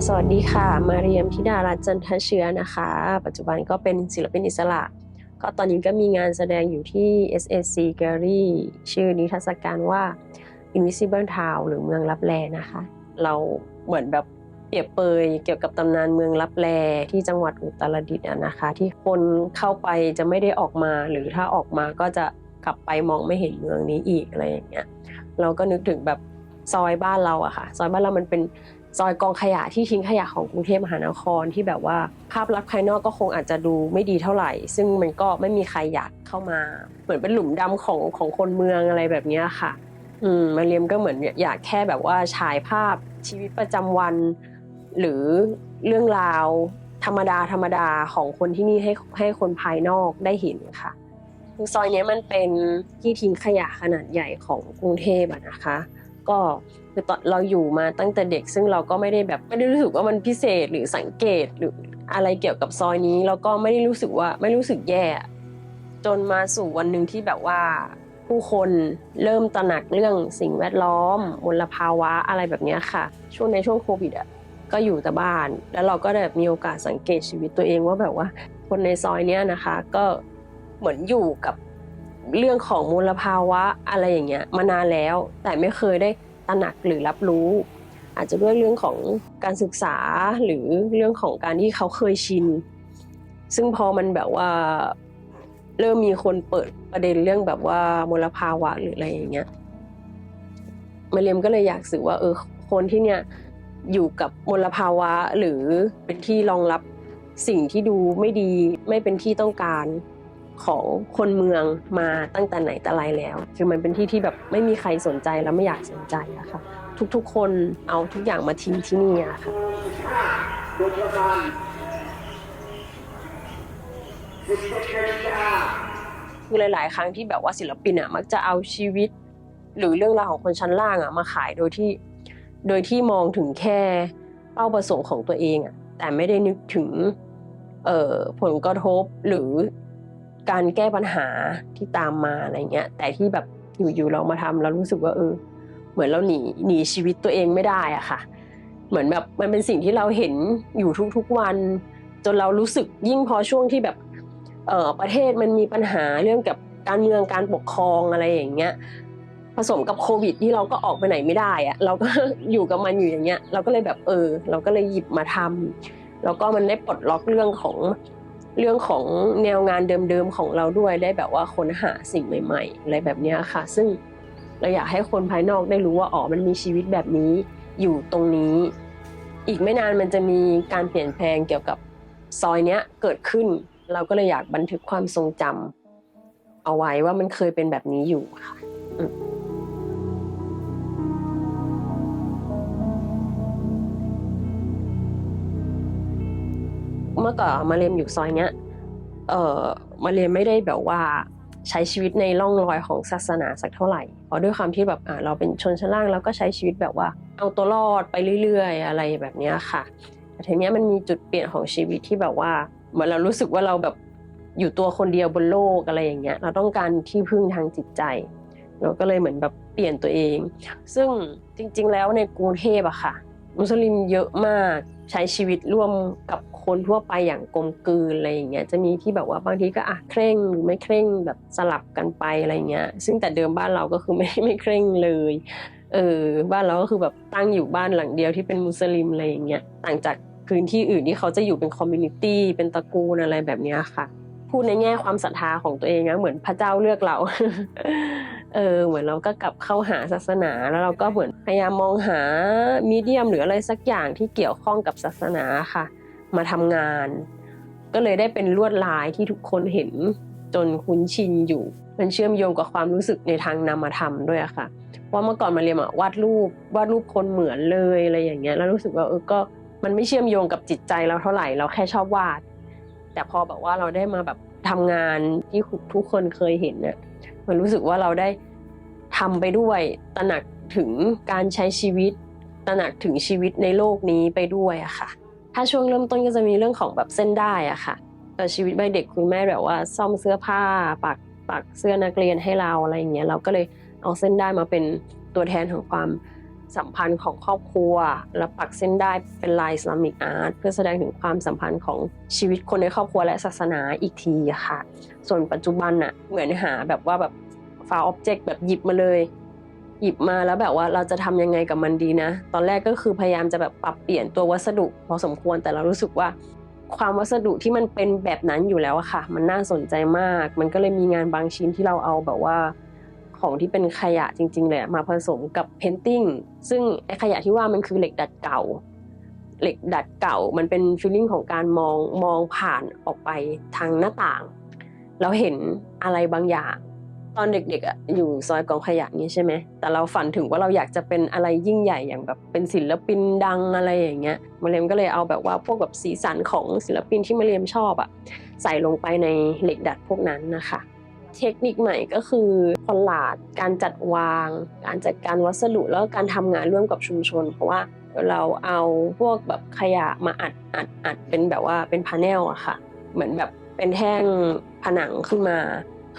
สวัสดีค่ะมาเรียมธิดารัตน์จันทเชื้อนะคะปัจจุบันก็เป็นศิลปินอิสระก็ตอนนี้ก็มีงานแสดงอยู่ที่ SSC Gallery ชื่อนิทรรศการว่า Invisible Town หรือเมืองลับแลนะคะเราเหมือนแบบเปรียบเปยเกี่ยวกับตำนานเมืองลับแลที่จังหวัดอุตรดิตถ์นะคะที่คนเข้าไปจะไม่ได้ออกมาหรือถ้าออกมาก็จะกลับไปมองไม่เห็นเมืองนี้อีกอะไรอย่างเงี้ยเราก็นึกถึงแบบซอยบ้านเราอะค่ะซอยบ้านเรามันเป็นซอยกองขยะที่ทิ้งขยะของกรุงเทพมหานครที่แบบว่าภาพลักษณ์ภายนอกก็คงอาจจะดูไม่ดีเท่าไหร่ซึ่งมันก็ไม่มีใครอยากเข้ามาเหมือนเป็นหลุมดำของคนเมืองอะไรแบบนี้ค่ะมาเรียมก็เหมือนอยากแค่แบบว่าฉายภาพชีวิตประจำวันหรือเรื่องราวธรรมดาของคนที่นี่ให้คนภายนอกได้เห็นค่ะคือซอยนี้มันเป็นที่ทิ้งขยะขนาดใหญ่ของกรุงเทพนะคะก็คือตอนเราอยู่มาตั้งแต่เด็กซึ่งเราก็ไม่ได้รู้สึกว่ามันพิเศษหรือสังเกตหรืออะไรเกี่ยวกับซอยนี้แล้วก็ไม่รู้สึกแย่จนมาสู่วันหนึ่งที่แบบว่าผู้คนเริ่มตระหนักเรื่องสิ่งแวดล้อมมลภาวะอะไรแบบนี้ค่ะในช่วงโควิดก็อยู่แต่บ้านแล้วเราก็แบบมีโอกาสสังเกตชีวิตตัวเองว่าแบบว่าคนในซอยเนี้ยนะคะก็เหมือนอยู่กับเรื่องของมลภาวะอะไรอย่างเงี้ยมานานแล้วแต่ไม่เคยได้ตระหนักหรือรับรู้อาจจะด้วยเรื่องของการศึกษาหรือเรื่องของการที่เขาเคยชินซึ่งพอมันแบบว่าเริ่มมีคนเปิดประเด็นเรื่องแบบว่ามลภาวะหรืออะไรอย่างเงี้ยมาเรียมก็เลยอยากสื่อว่าคนที่เนี่ยอยู่กับมลภาวะหรือเป็นที่รองรับสิ่งที่ดูไม่ดีไม่เป็นที่ต้องการของคนเมืองมาตั้งแต่ไหนแต่ไรแล้วคือมันเป็นที่ที่แบบไม่มีใครสนใจแล้วไม่อยากสนใจอะค่ะทุกๆคนเอาทุกอย่างมาทิ้งที่นี่อะค่ะคือหลายๆครั้งที่แบบว่าศิลปินมักจะเอาชีวิตหรือเรื่องราวของคนชั้นล่างมาขายโดยที่มองถึงแค่เป้าประสงค์ของตัวเองแต่ไม่ได้นึกถึงผลกระทบหรือการแก้ปัญหาที่ตามมาอะไรเงี้ยแต่ที่แบบอยู่เรามาทำแล้วรู้สึกว่าเหมือนเราหนีชีวิตตัวเองไม่ได้อะค่ะเหมือนแบบมันเป็นสิ่งที่เราเห็นอยู่ทุกๆวันจนเรารู้สึกยิ่งพอช่วงที่แบบประเทศมันมีปัญหาเรื่องกับการเมืองการปกครองอะไรอย่างเงี้ยผสมกับโควิดที่เราก็ออกไปไหนไม่ได้เราก็อยู่กับมันอยู่อย่างเงี้ยเราก็เลยแบบเราก็เลยหยิบมาทำแล้วก็มันได้ปลดล็อกเรื่องของแนวงานเดิมๆของเราด้วยได้แบบว่าค้นหาสิ่งใหม่ๆอะไรแบบนี้ค่ะซึ่งเราอยากให้คนภายนอกได้รู้ว่ามันมีชีวิตแบบนี้อยู่ตรงนี้อีกไม่นานมันจะมีการเปลี่ยนแปลงเกี่ยวกับซอยเนี้ยเกิดขึ้นเราก็เลยอยากบันทึกความทรงจำเอาไว้ว่ามันเคยเป็นแบบนี้อยู่ค่ะเมื่อก่อนมาเรียนอยู่ซอยเนี้ยมาเรียนไม่ได้แบบว่าใช้ชีวิตในร่องรอยของศาสนาสักเท่าไหร่เพราะด้วยความที่แบบเราเป็นชนชั้นล่างแล้วก็ใช้ชีวิตแบบว่าเอาตัวรอดไปเรื่อยๆอะไรแบบนี้ค่ะแต่ทีนี้มันมีจุดเปลี่ยนของชีวิตที่แบบว่าเหมือนเรารู้สึกว่าเราแบบอยู่ตัวคนเดียวบนโลกอะไรอย่างเงี้ยเราต้องการที่พึ่งทางจิตใจเราก็เลยเหมือนแบบเปลี่ยนตัวเองซึ่งจริงๆแล้วในกรุงเทพอะค่ะมุสลิมเยอะมากใช้ชีวิตร่วมกับคนทั่วไปอย่างกลมกลืนอะไรอย่างเงี้ยจะมีที่แบบว่าบางทีก็เคร่งหรือไม่เคร่งแบบสลับกันไปอะไรเงี้ยซึ่งแต่เดิมบ้านเราก็คือไม่เคร่งเลยบ้านเราก็คือแบบตั้งอยู่บ้านหลังเดียวที่เป็นมุสลิมอะไรอย่างเงี้ยต่างจากพื้นที่อื่นที่เขาจะอยู่เป็นคอมมูนิตี้เป็นตระกูลอะไรแบบนี้ค่ะพูดในแง่ความศรัทธาของตัวเองนะเหมือนพระเจ้าเลือกเรา เหมือนเราก็กลับเข้าหาศาสนาแล้วเราก็เหมือนพยายามมองหามีเดียมหรืออะไรสักอย่างที่เกี่ยวข้องกับศาสนาค่ะมาทำงานก็เลยได้เป็นลวดลายที่ทุกคนเห็นจนคุ้นชินอยู่มันเชื่อมโยงกับความรู้สึกในทางนามธรรมด้วยค่ะว่าเมื่อก่อนมาเรียนวาดรูปคนเหมือนเลยอะไรอย่างเงี้ยแล้วรู้สึกว่าก็มันไม่เชื่อมโยงกับจิตใจเราเท่าไหร่เราแค่ชอบวาดแต่พอแบบว่าเราได้มาแบบทำงานที่ทุกคนเคยเห็นเนี่ยมันรู้สึกว่าเราได้ทำไปด้วยตระหนักถึงการใช้ชีวิตตระหนักถึงชีวิตในโลกนี้ไปด้วยอะค่ะถ้าช่วงเริ่มต้นก็จะมีเรื่องของแบบเส้นได้อะค่ะแต่ชีวิตวัยเด็กคุณแม่แบบว่าซ่อมเสื้อผ้าปักเสื้อนักเรียนให้เราอะไรอย่างเงี้ยเราก็เลยเอาเส้นได้มาเป็นตัวแทนของความ สัมพันธ์ของครอบครัวและปักเส้นได้เป็นลายอิสลามิกอาร์ตเพื่อแสดงถึงความสัมพันธ์ของชีวิตคนในครอบครัวและศาสนาอีกทีค่ะส่วนปัจจุบันน่ะเหมือนหาแบบว่าแบบฟาวออบเจกต์แบบหยิบมาเลยหยิบมาแล้วแบบว่าเราจะทำยังไงกับมันดีนะตอนแรกก็คือพยายามจะแบบปรับเปลี่ยนตัววัสดุพอสมควรแต่เรารู้สึกว่าความวัสดุที่มันเป็นแบบนั้นอยู่แล้วอะค่ะมันน่าสนใจมากมันก็เลยมีงานบางชิ้นที่เราเอาแบบว่าของที่เป็นขยะจริงๆเลยมาผสมกับเพนติ้งซึ่งไอ้ขยะที่ว่ามันคือเหล็กดัดเก่ามันเป็นฟีลลิ่งของการมองผ่านออกไปทางหน้าต่างเราเห็นอะไรบางอย่างตอนเด็กๆอ่ะอยู่ซอยกองขยะนี้ใช่ไหมแต่เราฝันถึงว่าเราอยากจะเป็นอะไรยิ่งใหญ่อย่างแบบเป็นศิลปินดังอะไรอย่างเงี้ยมาเรียมก็เลยเอาแบบว่าพวกแบบสีสันของศิลปินที่มาเรียมชอบอ่ะใส่ลงไปในเหล็กดัดพวกนั้นนะคะเทคนิคใหม่ก็คือคอลลาจการจัดวางการจัดการวัสดุแล้วก็การทำงานร่วมกับชุมชนเพราะว่าเราเอาพวกแบบขยะมาอัดเป็นแบบว่าเป็นพาเนลอะค่ะเหมือนแบบเป็นแท่งผนังขึ้นมา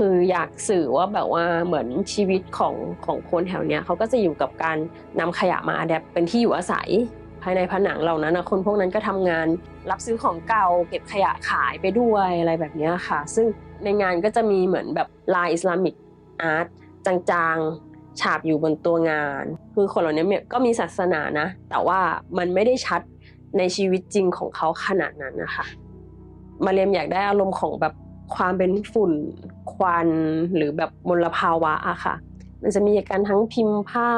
คืออยากสื่อว่าแบบว่าเหมือนชีวิตของคนแถวเนี้ยเขาก็จะอยู่กับการนำขยะมาอะแดปเป็นที่อยู่อาศัยภายในผนังเหล่านั้นนะคนพวกนั้นก็ทำงานรับซื้อของเก่าเก็บขยะขายไปด้วยอะไรแบบนี้ค่ะซึ่งในงานก็จะมีเหมือนแบบลายอิสลามิกอาร์ตจางๆฉาบอยู่บนตัวงานคือคนเหล่านี้ก็มีศาสนานะแต่ว่ามันไม่ได้ชัดในชีวิตจริงของเขาขนาดนั้นนะคะมาเรียมอยากได้อารมณ์ของแบบความเป็นฝุ่นควันหรือแบบมลภาวะอะค่ะมันจะมีการทั้งพิมพ์ผ้า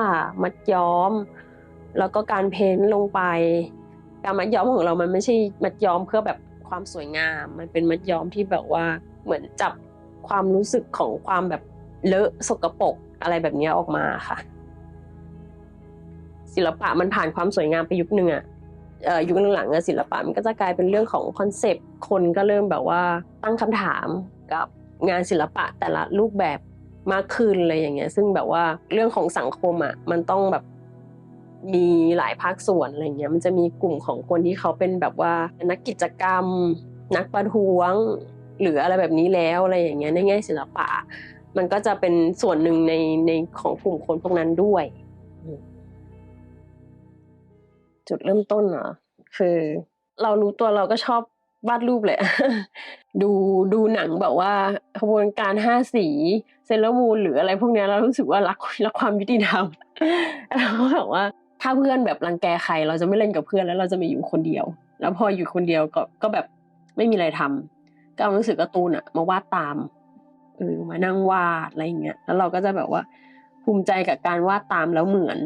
มัดย้อมแล้วก็การเพ้นท์ลงไปการมัดย้อมของเรามันไม่ใช่มัดย้อมเพื่อแบบความสวยงามมันเป็นมัดย้อมที่แบบว่าเหมือนจับความรู้สึกของความแบบเลอะสกปรกอะไรแบบนี้ออกมาค่ะศิลปะมันผ่านความสวยงามไปยุคนึงอะยุคหลังๆศิลปะมันก็จะกลายเป็นเรื่องของคอนเซปต์คนก็เริ่มแบบว่าตั้งคำถามกับงานศิลปะแต่ละรูปแบบมากขึ้นอะไรอย่างเงี้ยซึ่งแบบว่าเรื่องของสังคมอ่ะมันต้องแบบมีหลายภาคส่วนอะไรเงี้ยมันจะมีกลุ่มของคนที่เขาเป็นแบบว่านักกิจกรรมนักประท้วงหรืออะไรแบบนี้แล้วอะไรอย่างเงี้ยในแง่ศิลปะมันก็จะเป็นส่วนหนึ่งในของกลุ่มคนพวกนั้นด้วยจุดเริ่มต้นเหรอคือเรารู้ตัวเราก็ชอบวาดรูปเลย ดูหนังแบบว่าขบวนการ5สีเซเลอร์มูนหรืออะไรพวกนี้เรารู้สึกว่ารักความยุติธรรม แล้วก็แบบว่าถ้าเพื่อนแบบรังแกใครเราจะไม่เล่นกับเพื่อนแล้วเราจะมาอยู่คนเดียวแล้วพออยู่คนเดียวก็แบบไม่มีอะไรทำก็เอาหนังสือการ์ตูนอะมาวาดตามมานั่งวาดอะไรอย่างเงี้ยแล้วเราก็จะแบบว่าภูมิใจกับการวาดตามแล้วเหมือน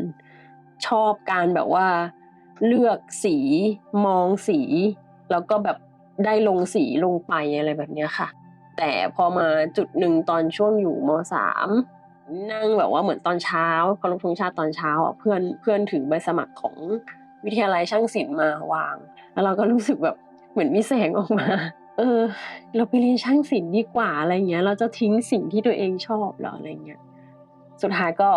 ชอบการแบบว่าเลือกสีมองสีแล้วก็แบบได้ลงสีลงไปอะไรแบบเนี้ยค่ะแต่พอมาจุดหนึ่งตอนช่วงอยู่ม.3 นั่งแบบว่าเหมือนตอนเช้าเคารพธงชาติตอนเช้าอ่ะเพื่อนถือใบสมัครของวิทยาลัยช่างศิลป์มาวางแล้วเราก็รู้สึกแบบเหมือนมีแสงออกมาเราไปเรียนช่างศิลป์ดีกว่าอะไรเงี้ยเราจะทิ้งสิ่งที่ตัวเองชอบเหรออะไรเงี้ยสุดท้ายก็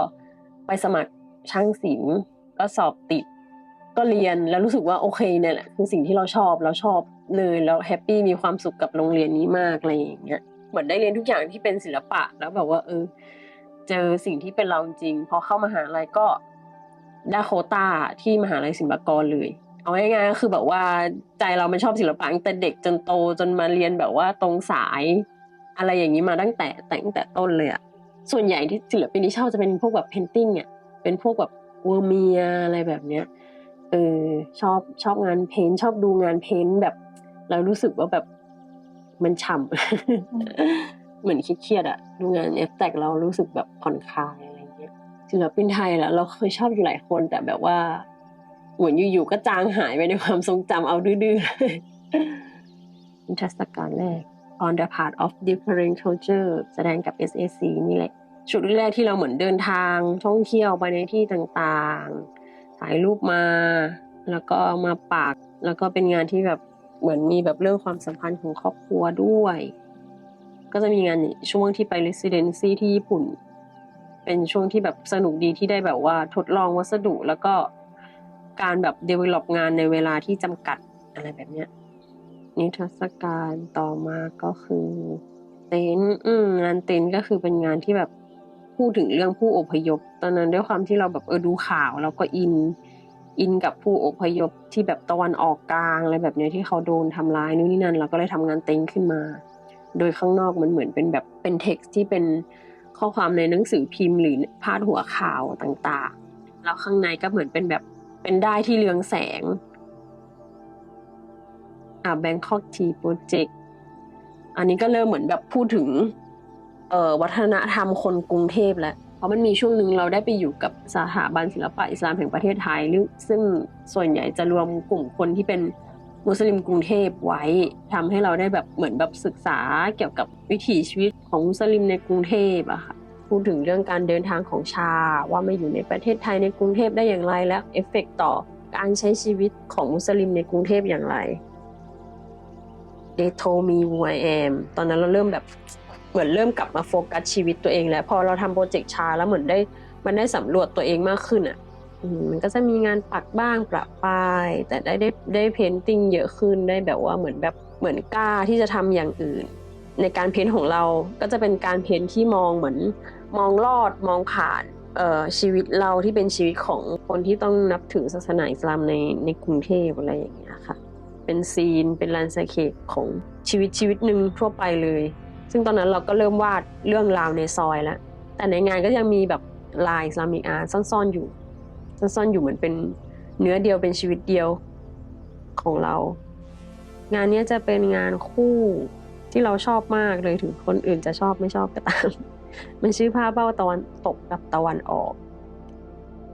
ไปสมัครช่างศิลป์ก็สอบติดก็เรียนแล้วรู้สึกว่าโอเคเนี่ยแหละคือสิ่งที่เราชอบเลยแล้วแฮปปี้มีความสุขกับโรงเรียนนี้มากอะไรอย่างเงี้ยเหมือนได้เรียนทุกอย่างที่เป็นศิลปะแล้วแบบว่าเจอสิ่งที่เป็นเราจริงพอเข้ามหาลัยก็ได้โควต้าที่มหาลัยศิลปากรเลยเอาง่ายๆก็คือแบบว่าใจเรามันชอบศิลปะตั้งแต่เด็กจนโตจนมาเรียนแบบว่าตรงสายอะไรอย่างนี้มาตั้งแต่ต้นเลยอะส่วนใหญ่ที่ศิลปินที่ชอบจะเป็นพวกแบบเพนติ้งอะเป็นพวกแบบเวอร์เมียอะไรแบบเนี้ยชอบงานเพ้นท์ชอบดูงานเพ้นท์แบบเรารู้สึกว่าแบบมันฉ่ำ เหมือนเครียดๆอะดูงานแอปแตกเรารู้สึกแบบผ่อนคลายอะไรเงี้ยศิลปินไทยล่ะเราเคยชอบอยู่หลายคนแต่แบบว่าเหมือนอยู่ๆก็จางหายไปในความทรงจำเอาดื้อๆนิทรรศการแรก On the Part of Different Culture แสดงกับ SAC นี่แหละชุดแรกที่เราเหมือนเดินทางท่องเที่ยวไปในที่ต่างๆถ่ายรูปมาแล้วก็มาปักแล้วก็เป็นงานที่แบบเหมือนมีแบบเรื่องความสัมพันธ์ของครอบครัวด้วยก็จะมีงานช่วงที่ไป residency ที่ญี่ปุ่นเป็นช่วงที่แบบสนุกดีที่ได้แบบว่าทดลองวัสดุแล้วก็การแบบ develop งานในเวลาที่จำกัดอะไรแบบเนี้ยนิทรรศการต่อมาก็คือเต็นท์งานเต็นท์ก็คือเป็นงานที่แบบ พูดถึงเรื่องผู้อพยพตอนนั้นด้วยความที่เราแบบดูข่าวแล้วก็อินกับผู้อพยพที่แบบตะวันออกกลางอะไรแบบนี้ที่เขาโดนทำร้ายนู่นนี่นั่นเราก็เลยทำงานเต็งขึ้นมาโดยข้างนอกมันเหมือนเป็นแบบเป็นเท็กซ์ที่เป็นข้อความในหนังสือพิมพ์หรือพาดหัวข่าวต่างๆแล้วข้างในก็เหมือนเป็นแบบเป็นด้ายที่เรืองแสงBangkok Tea Project อันนี้ก็เริ่มเหมือนแบบพูดถึงวัฒนธรรมคนกรุงเทพแล้วเพราะมันมีช่วงหนึ่งเราได้ไปอยู่กับสถาบันศิลปะอิสลามแห่งประเทศไทยซึ่งส่วนใหญ่จะรวมกลุ่มคนที่เป็นมุสลิมกรุงเทพไว้ทำให้เราได้แบบเหมือนแบบศึกษาเกี่ยวกับวิถีชีวิตของมุสลิมในกรุงเทพอะค่ะพูดถึงเรื่องการเดินทางของชาว่ามาอยู่ในประเทศไทยในกรุงเทพได้อย่างไรและเอฟเฟกต์ต่อการใช้ชีวิตของมุสลิมในกรุงเทพอย่างไร They told me who I am ตอนนั้นเราเริ่มแบบเหมือนเริ่มกลับมาโฟกัสชีวิตตัวเองแล้วพอเราทำโปรเจกต์ชาแล้วเหมือนมันได้สำรวจตัวเองมากขึ้นอ่ะมันก็จะมีงานปักบ้างประปรายแต่ได้เพนติ้งเยอะขึ้นได้แบบว่าเหมือนกล้าที่จะทำอย่างอื่นในการเพ้นท์ของเราก็จะเป็นการเพ้นท์ที่มองเหมือนมองลอดมองผ่านชีวิตเราที่เป็นชีวิตของคนที่ต้องนับถือศาสนาอิสลามในกรุงเทพอะไรอย่างเงี้ยค่ะเป็นซีนเป็นแลนด์สเคปของชีวิตหนึ่งทั่วไปเลยซึ่งตอนนั้นเราก็เริ่มวาดเรื่องราวในซอยแล้วแต่ในงานก็ยังมีแบบลายอิสลามิกอาร์ตซ่อนๆอยู่เหมือนเป็นเนื้อเดียวเป็นชีวิตเดียวของเรางานนี้จะเป็นงานคู่ที่เราชอบมากเลยถึงคนอื่นจะชอบไม่ชอบก็ตามมันชื่อภาพเบ้าตะวันตกกับตะวันออก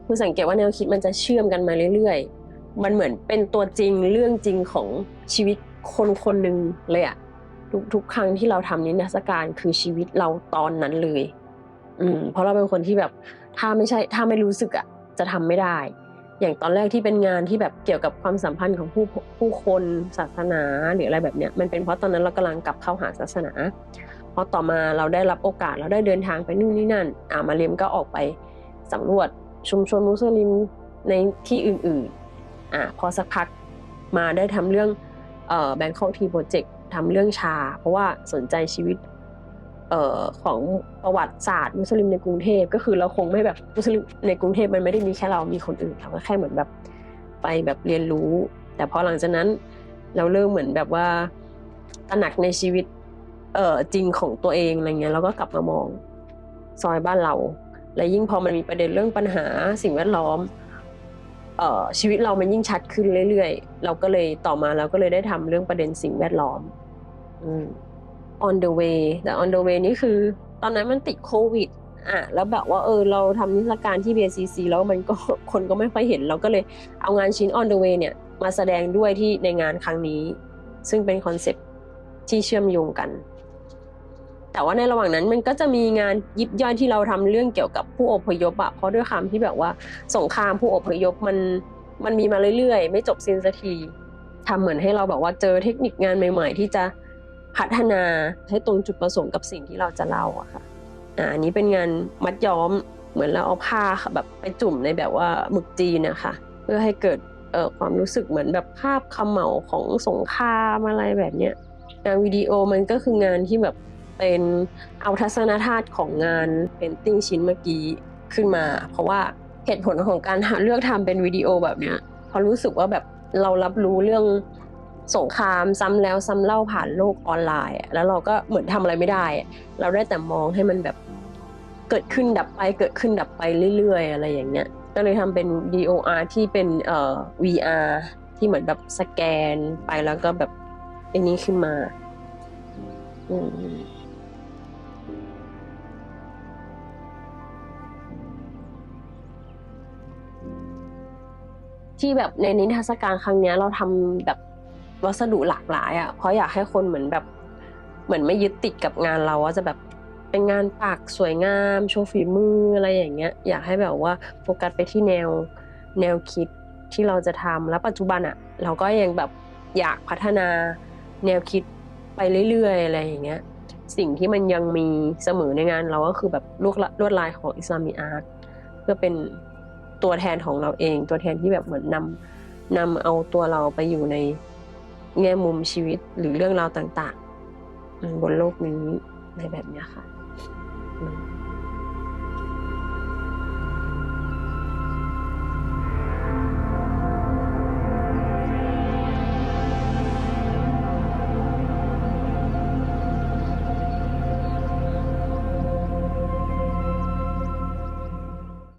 คุณสังเกตว่าแนวคิดมันจะเชื่อมกันมาเรื่อยๆมันเหมือนเป็นตัวจริงเรื่องจริงของชีวิตคนหนึ่งเลยอะทุกครั้งที่เราทำนิทรรศการคือชีวิตเราตอนนั้นเลยเพราะเราเป็นคนที่แบบถ้าไม่รู้สึกอะจะทำไม่ได้อย่างตอนแรกที่เป็นงานที่แบบเกี่ยวกับความสัมพันธ์ของผู้คนศาสนาหรืออะไรแบบเนี้ยมันเป็นเพราะตอนนั้นเรากำลังกลับเข้าหาศาสนาพอต่อมาเราได้รับโอกาสเราได้เดินทางไปนู่นนี่นั่นมาเรียมก็ออกไปสำรวจชุมชนมุสลิมในที่อื่นๆพอสักพักมาได้ทำเรื่องBangkok Tea Project ทำเรื่องชาเพราะว่าสนใจชีวิตของประวัติศาสตร์มุสลิมในกรุงเทพก็คือเราคงไม่แบบมุสลิมในกรุงเทพมันไม่ได้มีแค่เรามีคนอื่นเราก็แค่เหมือนแบบไปแบบเรียนรู้แต่พอหลังจากนั้นเราเริ่มเหมือนแบบว่าตระหนักในชีวิตจริงของตัวเองอะไรเงี้ยเราก็กลับมามองซอยบ้านเราและยิ่งพอมันมีประเด็นเรื่องปัญหาสิ่งแวดล้อมชีวิตเรามันยิ่งชัดขึ้นเรื่อยๆเราก็เลยต่อมาเราก็เลยได้ทำเรื่องประเด็นสิ่งแวดล้อมon the way แต่ on the way นี่คือตอนนั้นมันติดโควิดแล้วแบบว่าเราทำนิทรรศการที่ BCC แล้วมันก็คนก็ไม่ค่อยเห็นเราก็เลยเอางานชิ้น on the way เนี่ยมาแสดงด้วยที่ในงานครั้งนี้ซึ่งเป็นคอนเซ็ปต์ที่เชื่อมโยงกันแต่ว่าในระหว่างนั้นมันก็จะมีงานยิบย่อยที่เราทำเรื่องเกี่ยวกับผู้อพยพเพราะด้วยความที่แบบว่าสงครามผู้อพยพมันมีมาเรื่อยๆไม่จบสิ้นสักทีทำเหมือนให้เราแบบว่าเจอเทคนิคงานใหม่ๆที่จะพัฒนาให้ตรงจุดประสงค์กับสิ่งที่เราจะเล่าอะค่ะอันนี้เป็นงานมัดย้อมเหมือนเราเอาผ้าแบบไปจุ่มในแบบว่าหมึกจีนนะคะเพื่อให้เกิดความรู้สึกเหมือนแบบภาพเขม่าของสงครามอะไรแบบเนี้ยงานวิดีโอมันก็คืองานที่แบบเป็นเอาทัศนธาตุของงานเพนติ้งชิ้นเมื่อกี้ขึ้นมาเพราะว่าเหตุผลของการเลือกทำเป็นวิดีโอแบบเนี้ยเพราะรู้สึกว่าแบบเรารับรู้เรื่องสงครามซ้ำแล้วซ้ำเล่าผ่านโลกออนไลน์แล้วเราก็เหมือนทำอะไรไม่ได้เราได้แต่มองให้มันแบบเกิดขึ้นดับไปเกิดขึ้นดับไปเรื่อยๆอะไรอย่างเงี้ยก็เลยทำเป็น DOR ที่เป็นVR ที่เหมือนแบบสแกนไปแล้วก็แบบไอ้นี้ขึ้นมาที่แบบในนิทรรศการครั้งนี้เราทำแบบวัสดุหลากหลายเพราะอยากให้คนเหมือนไม่ยึดติดกับงานเราว่าจะแบบเป็นงานปักสวยงามโชว์ฝีมืออะไรอย่างเงี้ยอยากให้แบบว่าโฟกัสไปที่แนวคิดที่เราจะทำแล้วปัจจุบันเราก็ยังแบบอยากพัฒนาแนวคิดไปเรื่อยๆอะไรอย่างเงี้ยสิ่งที่มันยังมีเสมอในงานเราก็คือแบบลวดลายของอิสลามิกอาร์ตเพื่อเป็นตัวแทนของเราเองตัวแทนที่แบบเหมือนนำเอาตัวเราไปอยู่ในแง่มุมชีวิตหรือเรื่องราวต่างๆบนโลกนี้ในแบบนี้ค่ะ